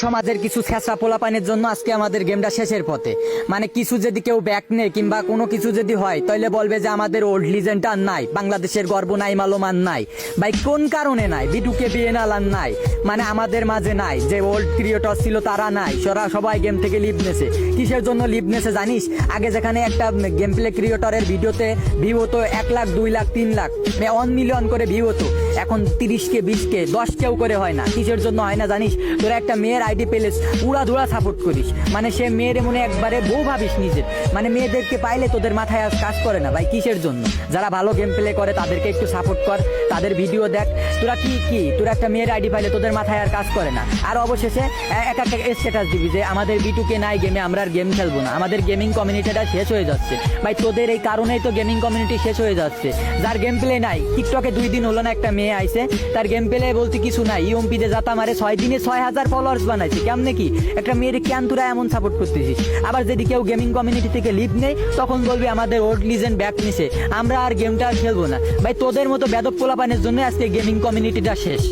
সমাজের কিছু ছেঁচড়া পোলাপানের জন্য আজকে আমাদের গেমটা শেষের পথে। মানে কিছু যদি কেউ ব্যাক নেয় কিংবা কোনো কিছু যদি হয় তাহলে বলবে যে আমাদের ওল্ড লিজেন্ড আর নাই, বাংলাদেশের গর্ব নাই, মালোমান নাই। ভাই কোন কারণে নাই? বিটুকে বিএনএল আর নাই, মানে আমাদের মাঝে নাই। যে ওল্ড ক্রিয়েটর ছিল তারা নাই, সবাই গেম থেকে লিভ নেছে। কিসের জন্য লিভ নেছে জানিস? আগে যেখানে একটা গেম প্লে ক্রিয়েটরের ভিডিওতে ভিউ হতো 1 লাখ 2 লাখ 3 লাখ 1 মিলিয়ন করে ভিউ হতো, এখন 30কে 20কে 10কেও করে হয় না। কিসের জন্য হয় না জানিস? তোরা একটা মেয়ের আইডি পেলেস উড়া সাপোর্ট করিস, মানে সে মেয়ের মনে একবারে বউ ভাবিস নিজের, মানে মেয়েদেরকে পাইলে তোদের মাথায় আর কাজ করে না। ভাই কিসের জন্য? যারা ভালো গেম প্লে করে তাদেরকে একটু সাপোর্ট কর, তাদের ভিডিও দেখ। তোরা তোরা একটা মেয়ের আইডি পাইলে তোদের মাথায় আর কাজ করে না। আর অবশেষে একটা স্ট্যাটাস দিবি যে আমাদের বিটুকে নাই গেমে, আমরা আর গেম খেলবো না, আমাদের গেমিং কমিউনিটিটা শেষ হয়ে যাচ্ছে। ভাই তোদের এই কারণেই তো গেমিং কমিউনিটি শেষ হয়ে যাচ্ছে। যার গেম প্লে নাই, টিকটকে 2 দিন হলো না একটা মেয়ে আইছে, তার গেম প্লে বলতে কিছু নাই, ইউএমপিতে জাতা মারে 6 দিনে 6000 ফলোয়ার্স বানাইছে। কেমনে কি একটা মেয়ের কেন তোরা এমন সাপোর্ট করতেছিস? আবার যদি কেউ গেমিং কমিউনিটি থেকে লিভ নেই তখন বলবি আমাদের ওল্ড লিজেন্ড ব্যাক নিছে, আমরা আর গেমটা আর খেলবো না। ভাই তোদের মতো বেদব পোলাপানের জন্য আজকে গেমিং কমিউনিটিটা শেষ।